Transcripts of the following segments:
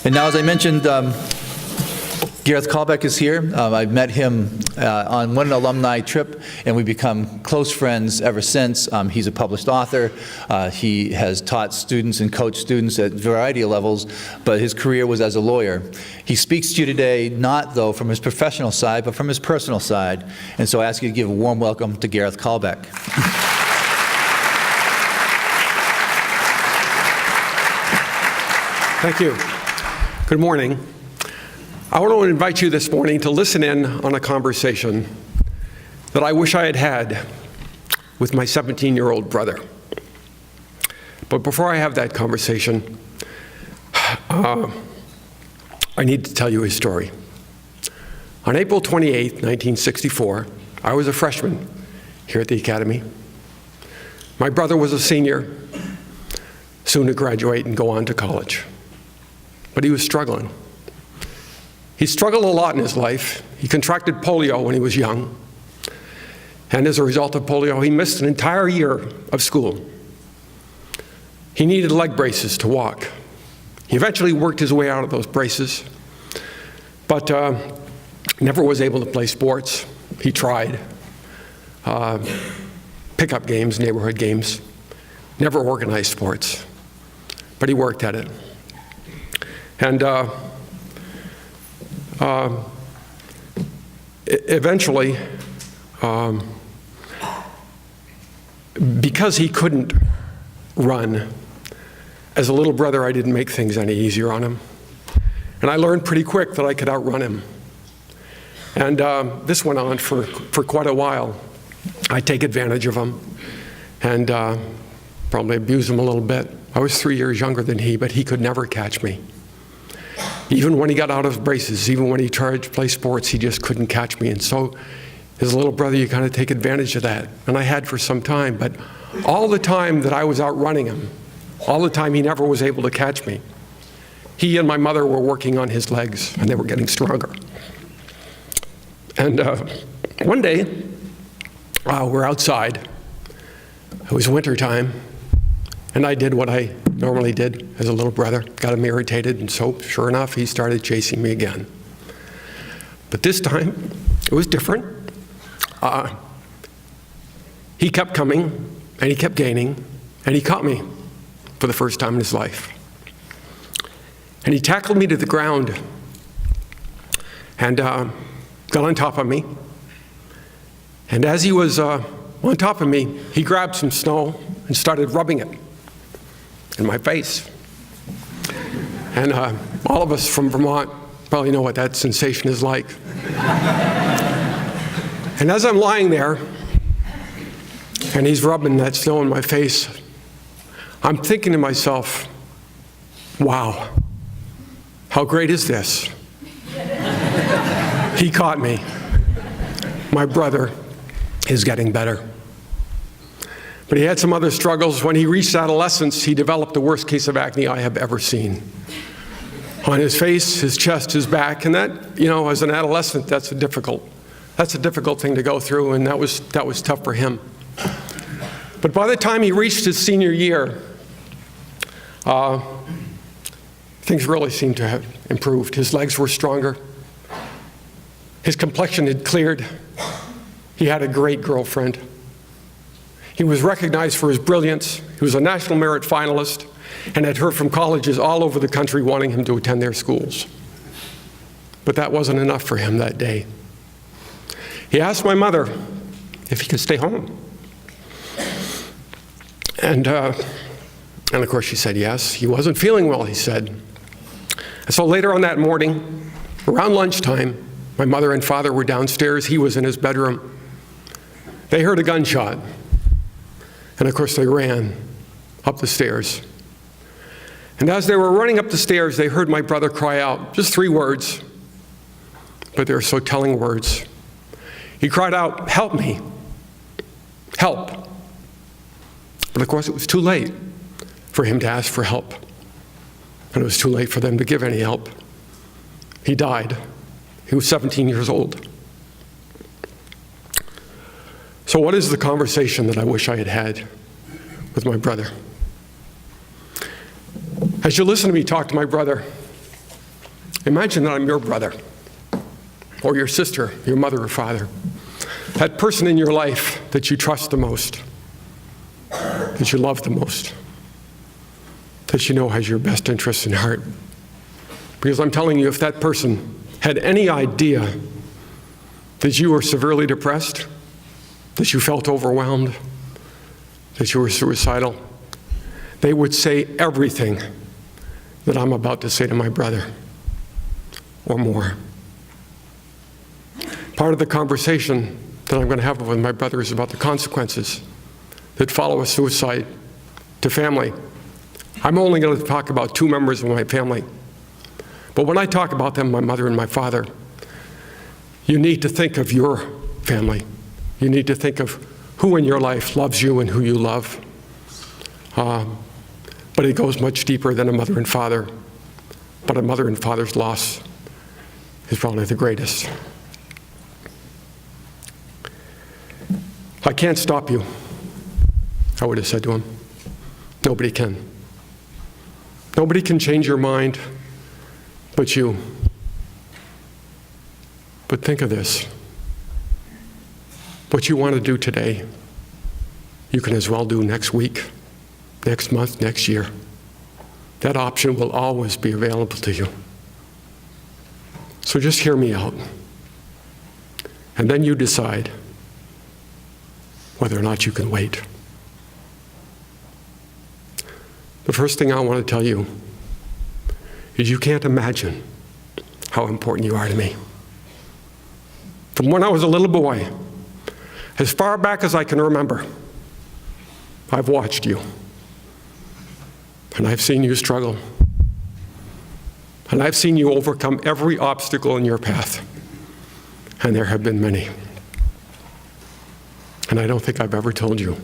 And now, as I mentioned, Gareth Caldbeck is here. I've met him on one alumni trip, and we've become close friends ever since. He's a published author. He has taught students and coached students at a variety of levels, but his career was as a lawyer. He speaks to you today, not, though, from his professional side, but from his personal side. And so I ask you to give a warm welcome to Gareth Caldbeck. Thank you. Good morning. I want to invite you this morning to listen in on a conversation that I wish I had had with my 17-year-old brother. But before I have that conversation, I need to tell you his story. On April 28, 1964, I was a freshman here at the Academy. My brother was a senior, soon to graduate and go on to college. But he was struggling. He struggled a lot in his life. He contracted polio when he was young. And as a result of polio, he missed an entire year of school. He needed leg braces to walk. He eventually worked his way out of those braces, but never was able to play sports. He tried. Pickup games, neighborhood games, never organized sports, but he worked at it. And eventually, because he couldn't run, as a little brother, I didn't make things any easier on him. And I learned pretty quick that I could outrun him. And this went on for quite a while. I'd take advantage of him and probably abuse him a little bit. I was 3 years younger than he, but he could never catch me. Even when he got out of braces, even when he tried to play sports, he just couldn't catch me. And so, as a little brother, you kind of take advantage of that. And I had for some time, but all the time that I was outrunning him, all the time he never was able to catch me, he and my mother were working on his legs, and they were getting stronger. And one day, we're outside. It was winter time, and I did what I normally did as a little brother, got him irritated, and so, sure enough, he started chasing me again. But this time, it was different. He kept coming, and he kept gaining, and he caught me for the first time in his life. And he tackled me to the ground and got on top of me. And as he was on top of me, he grabbed some snow and started rubbing it in my face. And all of us from Vermont probably know what that sensation is like. And as I'm lying there, and he's rubbing that snow in my face, I'm thinking to myself, wow, how great is this? He caught me. My brother is getting better. But he had some other struggles. When he reached adolescence, he developed the worst case of acne I have ever seen. On his face, his chest, his back, and that, as an adolescent, that's a difficult thing to go through, and that was tough for him. But by the time he reached his senior year, things really seemed to have improved. His legs were stronger. His complexion had cleared. He had a great girlfriend. He was recognized for his brilliance. He was a National Merit finalist and had heard from colleges all over the country wanting him to attend their schools. But that wasn't enough for him that day. He asked my mother if he could stay home. And of course she said yes. He wasn't feeling well, he said. And so later on that morning, around lunchtime, my mother and father were downstairs. He was in his bedroom. They heard a gunshot. And of course, they ran up the stairs. And as they were running up the stairs, they heard my brother cry out, just 3 words, but they were so telling words. He cried out, "Help me, help." But of course, it was too late for him to ask for help. And it was too late for them to give any help. He died. He was 17 years old. So what is the conversation that I wish I had had with my brother? As you listen to me talk to my brother, Imagine that I'm your brother, or your sister, your mother or father. That person in your life that you trust the most, that you love the most, that you know has your best interests in heart. Because I'm telling you, if that person had any idea that you were severely depressed, that you felt overwhelmed, that you were suicidal, they would say everything that I'm about to say to my brother, or more. Part of the conversation that I'm going to have with my brother is about the consequences that follow a suicide to family. I'm only going to talk about two members of my family. But when I talk about them, my mother and my father, you need to think of your family. You need to think of who in your life loves you and who you love. But it goes much deeper than a mother and father. But a mother and father's loss is probably the greatest. I can't stop you, I would have said to him. Nobody can. Nobody can change your mind but you. But think of this. What you want to do today, you can as well do next week, next month, next year. That option will always be available to you. So just hear me out. And then you decide whether or not you can wait. The first thing I want to tell you is you can't imagine how important you are to me. From when I was a little boy, as far back as I can remember, I've watched you. And I've seen you struggle. And I've seen you overcome every obstacle in your path. And there have been many. And I don't think I've ever told you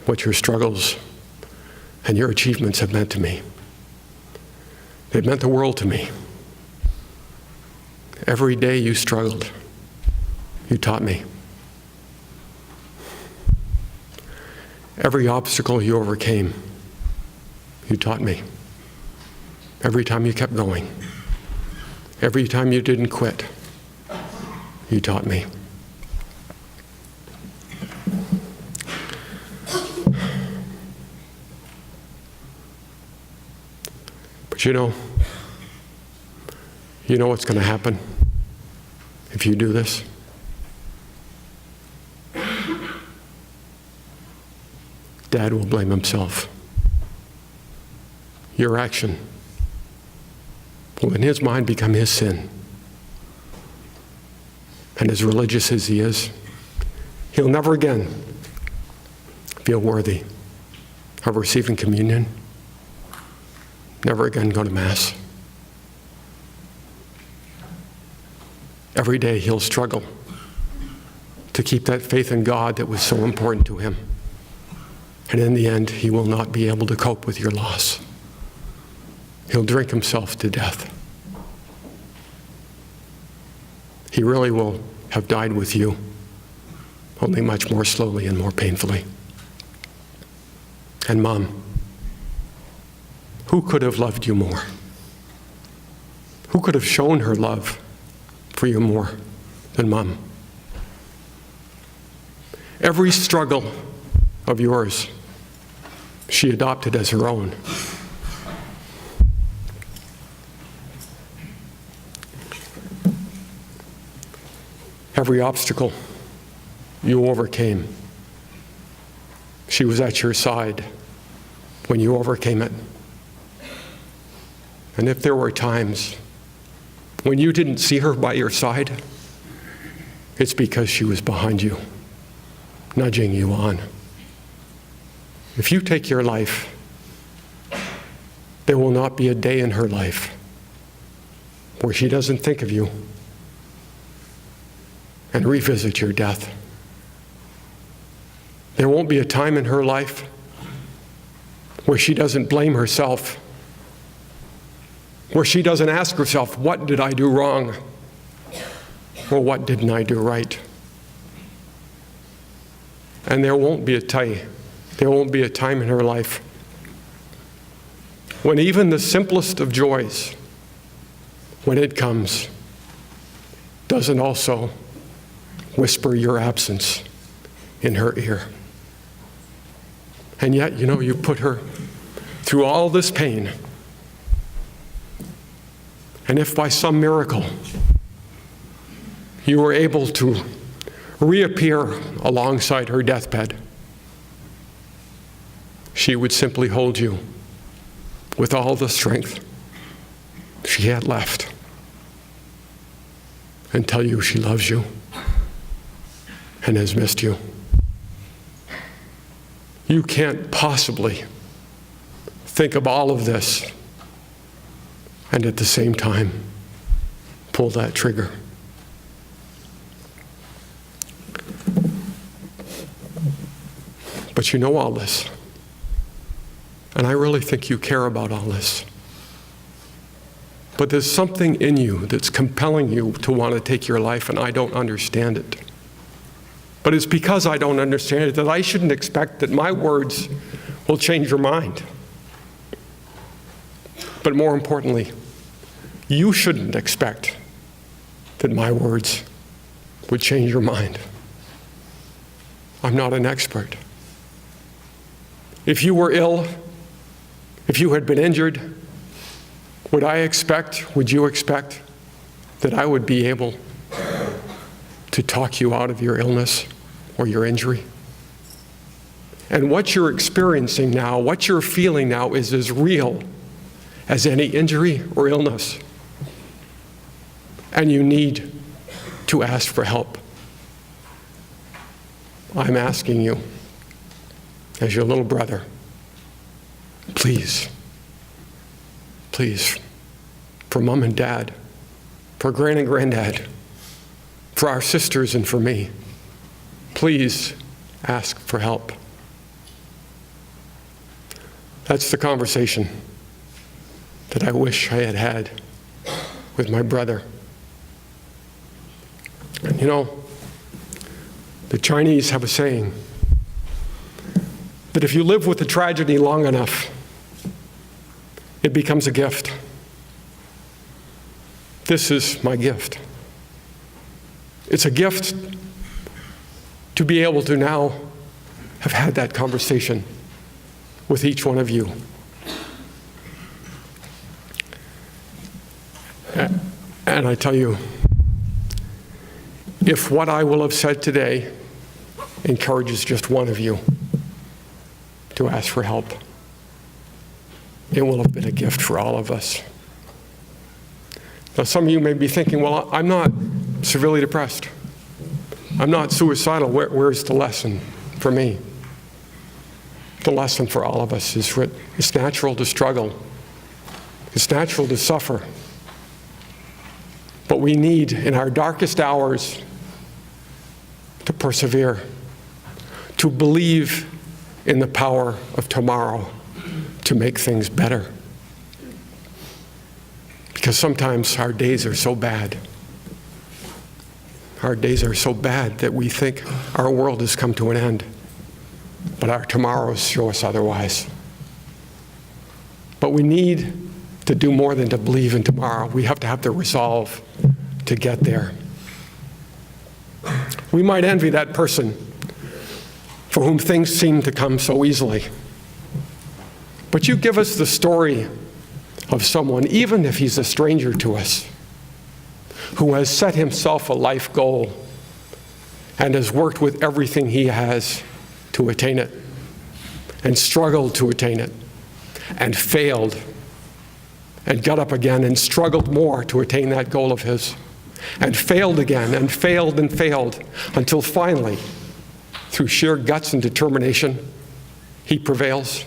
what your struggles and your achievements have meant to me. They've meant the world to me. Every day you struggled, you taught me. Every obstacle you overcame, you taught me. Every time you kept going, every time you didn't quit, you taught me. But you know what's going to happen if you do this? Dad will blame himself. Your action will in his mind become his sin. And as religious as he is, he'll never again feel worthy of receiving communion, never again go to Mass. Every day he'll struggle to keep that faith in God that was so important to him. And in the end, he will not be able to cope with your loss. He'll drink himself to death. He really will have died with you, only much more slowly and more painfully. And Mom, who could have loved you more? Who could have shown her love for you more than Mom? Every struggle of yours, she adopted as her own. Every obstacle you overcame, she was at your side when you overcame it. And if there were times when you didn't see her by your side, it's because she was behind you, nudging you on. If you take your life, there will not be a day in her life where she doesn't think of you and revisit your death. There won't be a time in her life where she doesn't blame herself, where she doesn't ask herself, what did I do wrong? Or what didn't I do right? And there won't be a time in her life when even the simplest of joys when it comes, doesn't also whisper your absence in her ear. And yet, you put her through all this pain. And if by some miracle you were able to reappear alongside her deathbed, she would simply hold you with all the strength she had left and tell you she loves you and has missed you. You can't possibly think of all of this and at the same time pull that trigger. But you know all this. And I really think you care about all this. But there's something in you that's compelling you to want to take your life, and I don't understand it. But it's because I don't understand it that I shouldn't expect that my words will change your mind. But more importantly, you shouldn't expect that my words would change your mind. I'm not an expert. If you were ill, if you had been injured, would you expect that I would be able to talk you out of your illness or your injury? And what you're experiencing now, what you're feeling now is as real as any injury or illness. And you need to ask for help. I'm asking you, as your little brother, please, for Mom and Dad, for Gran and Granddad, for our sisters and for me, please ask for help. That's the conversation that I wish I had had with my brother. And the Chinese have a saying that if you live with a tragedy long enough, it becomes a gift. This is my gift. It's a gift to be able to now have had that conversation with each one of you. And I tell you, if what I will have said today encourages just one of you to ask for help, it will have been a gift for all of us. Now, some of you may be thinking, well, I'm not severely depressed. I'm not suicidal. Where's the lesson for me? The lesson for all of us is that it's natural to struggle. It's natural to suffer. But we need, in our darkest hours, to persevere, to believe in the power of tomorrow to make things better. Because sometimes our days are so bad. Our days are so bad that we think our world has come to an end. But our tomorrows show us otherwise. But we need to do more than to believe in tomorrow. We have to have the resolve to get there. We might envy that person for whom things seem to come so easily. But you give us the story of someone, even if he's a stranger to us, who has set himself a life goal and has worked with everything he has to attain it, and struggled to attain it, and failed, and got up again and struggled more to attain that goal of his, and failed again, and failed, until finally, through sheer guts and determination, he prevails.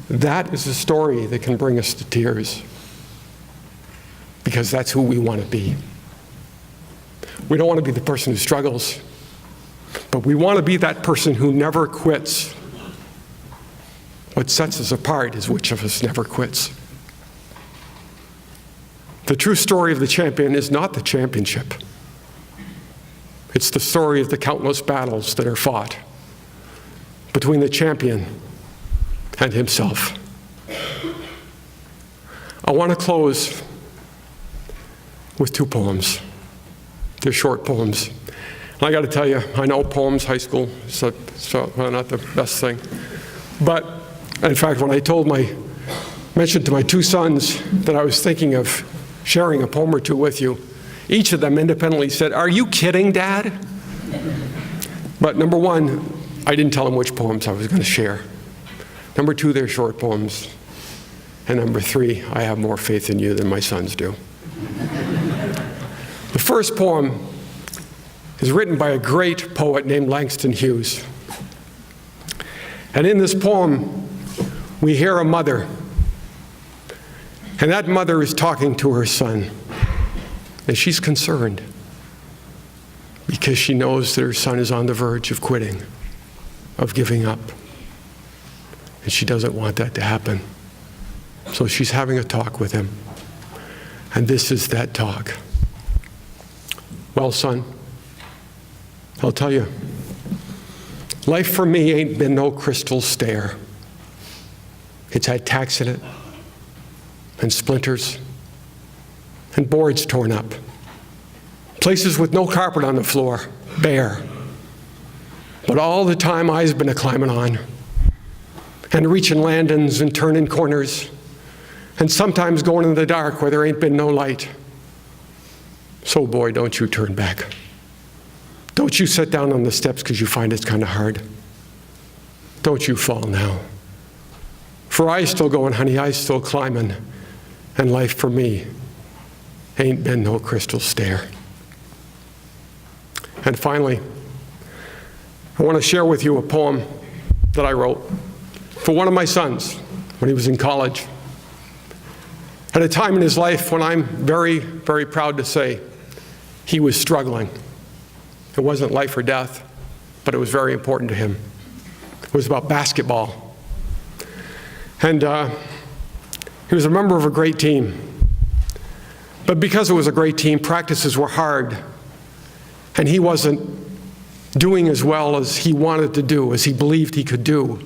That is a story that can bring us to tears, because that's who we want to be. We don't want to be the person who struggles, but we want to be that person who never quits. What sets us apart is which of us never quits. The true story of the champion is not the championship. It's the story of the countless battles that are fought between the champion and himself. I want to close with 2 poems. They're short poems. And I got to tell you, I know poems, high school, so not the best thing. But in fact, when I mentioned to my 2 sons that I was thinking of sharing a poem or 2 with you, each of them independently said, "Are you kidding, Dad?" But number 1, I didn't tell them which poems I was going to share. Number 2, they're short poems. And number 3, I have more faith in you than my sons do. The first poem is written by a great poet named Langston Hughes. And in this poem, we hear a mother. And that mother is talking to her son. And she's concerned because she knows that her son is on the verge of quitting, of giving up. And she doesn't want that to happen. So she's having a talk with him. And this is that talk. "Well, son, I'll tell you, life for me ain't been no crystal stair. It's had tacks in it, and splinters, and boards torn up. Places with no carpet on the floor, bare. But all the time I's been a-climbing on, and reaching landings and turning corners, and sometimes going in the dark where there ain't been no light. So boy, don't you turn back. Don't you sit down on the steps because you find it's kind of hard. Don't you fall now. For I's still going, honey, I's still climbing, and life for me ain't been no crystal stair." And finally, I want to share with you a poem that I wrote for one of my sons when he was in college. At a time in his life when I'm very, very proud to say he was struggling. It wasn't life or death, but it was very important to him. It was about basketball. And he was a member of a great team. But because it was a great team, practices were hard. And he wasn't doing as well as he wanted to do, as he believed he could do.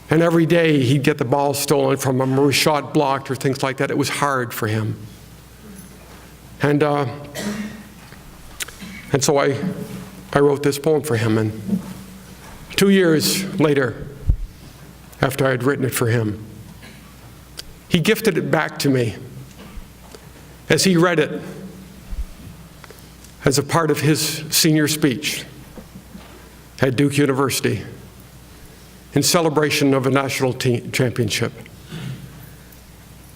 And every day he'd get the ball stolen from him or a shot blocked or things like that. It was hard for him. And so I wrote this poem for him. And 2 years later, after I had written it for him, he gifted it back to me as he read it as a part of his senior speech at Duke University in celebration of a national championship.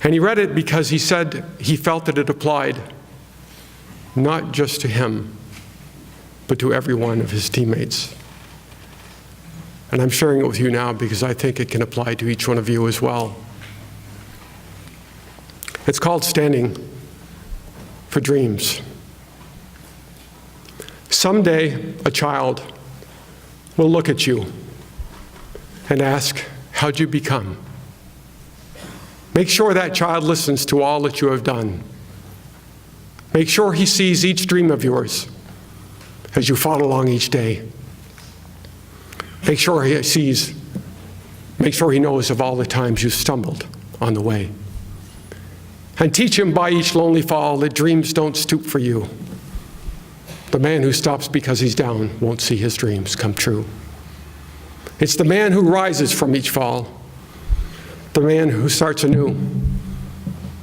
And he read it because he said he felt that it applied not just to him, but to every one of his teammates. And I'm sharing it with you now because I think it can apply to each one of you as well. It's called Standing for Dreams. Someday, a child will look at you and ask, how'd you become? Make sure that child listens to all that you have done. Make sure he sees each dream of yours as you fought along each day. Make sure he knows of all the times you stumbled on the way. And teach him by each lonely fall that dreams don't stoop for you. The man who stops because he's down won't see his dreams come true. It's the man who rises from each fall, the man who starts anew,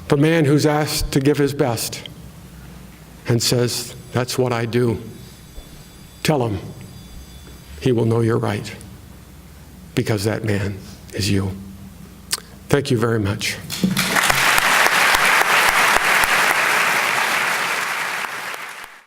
the man who's asked to give his best and says, that's what I do. Tell him he will know you're right, because that man is you. Thank you very much.